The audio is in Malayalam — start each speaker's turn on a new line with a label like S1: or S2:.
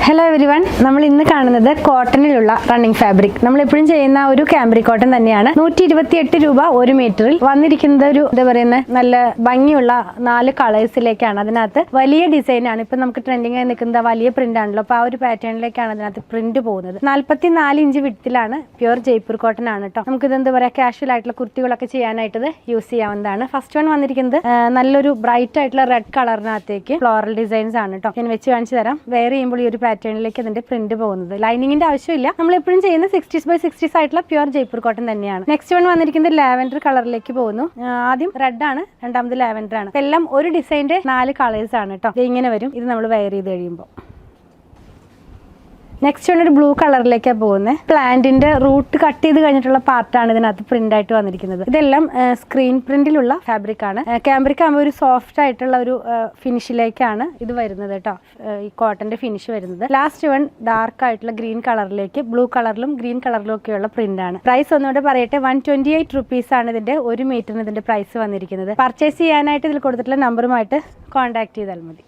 S1: ഹലോ എവരിവൺ, നമ്മൾ ഇന്ന് കാണുന്നത് കോട്ടണിലുള്ള റണ്ണിങ് ഫാബ്രിക്. നമ്മൾ എപ്പോഴും ചെയ്യുന്ന ഒരു കാംബ്രിക് കോട്ടൺ തന്നെയാണ്. 128 രൂപ 1 മീറ്ററിൽ വന്നിരിക്കുന്നത്. ഒരു എന്താ പറയുന്നത്, നല്ല ഭംഗിയുള്ള 4 കളേഴ്സിലേക്കാണ്. അതിനകത്ത് വലിയ ഡിസൈനാണ്. ഇപ്പൊ നമുക്ക് ട്രെൻഡിങ് ആയി നിൽക്കുന്ന വലിയ പ്രിന്റ് ആണല്ലോ, അപ്പൊ ആ ഒരു പാറ്റേണിലേക്കാണ് അതിനകത്ത് പ്രിന്റ് പോകുന്നത്. 44 ഇഞ്ച് വിഡ്ത്തിലാണ്. പ്യുവർ ജയ്പൂർ കോട്ടൺ ആണ് കേട്ടോ. നമുക്ക് ഇത് എന്താ പറയാ, കാഷ്വൽ ആയിട്ടുള്ള കുർത്തികളൊക്കെ ചെയ്യാനായിട്ട് ഇത് യൂസ് ചെയ്യാവുന്നതാണ്. ഫസ്റ്റ് വൺ വന്നിരിക്കുന്നത് നല്ലൊരു ബ്രൈറ്റ് ആയിട്ടുള്ള റെഡ് കളറിനകത്തേക്ക് ഫ്ലോറൽ ഡിസൈൻസ് ആണ് കേട്ടോ. ഞാൻ വെച്ച് കാണിച്ചു തരാം. വെയർ ചെയ്യുമ്പോൾ ഈ ഒരു പാറ്റേണിലേക്ക് അതിന്റെ പ്രിന്റ് പോകുന്നത്. ലൈനിങ്ങിന്റെ ആവശ്യമില്ല. നമ്മൾ എപ്പോഴും ചെയ്യുന്ന 60x60 ആയിട്ടുള്ള പ്യുവർ ജയ്പൂർ കോട്ടൺ തന്നെയാണ്. നെക്സ്റ്റ് വൺ വന്നിരിക്കുന്നത് ലാവൻഡർ കളറിലേക്ക് പോകുന്നു. ആദ്യം റെഡ് ആണ്, രണ്ടാമത് ലാവൻഡർ ആണ്. എല്ലാം ഒരു ഡിസൈന്റെ 4 കളേഴ്സ് ആണ് കേട്ടോ. ഇങ്ങനെ വരും. ഇത് നമ്മൾ വെയർ ചെയ്ത് കഴിയുമ്പോൾ. നെക്സ്റ്റ് വൺ ഒരു ബ്ലൂ കളറിലേക്കാണ് പോകുന്നത്. പ്ലാന്റിന്റെ റൂട്ട് കട്ട് ചെയ്ത് കഴിഞ്ഞിട്ടുള്ള പാർട്ടാണ് ഇതിനകത്ത് പ്രിന്റ് ആയിട്ട് വന്നിരിക്കുന്നത്. ഇതെല്ലാം സ്ക്രീൻ പ്രിന്റിലുള്ള ഫാബ്രിക് ആണ്. കാംബ്രിക് ആകുമ്പോൾ ഒരു സോഫ്റ്റ് ആയിട്ടുള്ള ഒരു ഫിനിഷിലേക്കാണ് ഇത് വരുന്നത് കേട്ടോ. ഈ കോട്ടന്റെ ഫിനിഷ് വരുന്നത്. ലാസ്റ്റ് വൺ ഡാർക്ക് ആയിട്ടുള്ള ഗ്രീൻ കളറിലേക്ക് ബ്ലൂ കളറിലും ഗ്രീൻ കളറിലും ഒക്കെയുള്ള പ്രിന്റ് ആണ്. പ്രൈസ് ഒന്നുകൂടെ പറയട്ടെ, 128 റുപ്പീസ് ആണ് ഇതിന്റെ 1 മീറ്ററിന് ഇതിന്റെ പ്രൈസ് വന്നിരിക്കുന്നത്. പർച്ചേസ് ചെയ്യാനായിട്ട് ഇതിൽ കൊടുത്തിട്ടുള്ള നമ്പറുമായിട്ട് കോൺടാക്ട് ചെയ്താൽ മതി.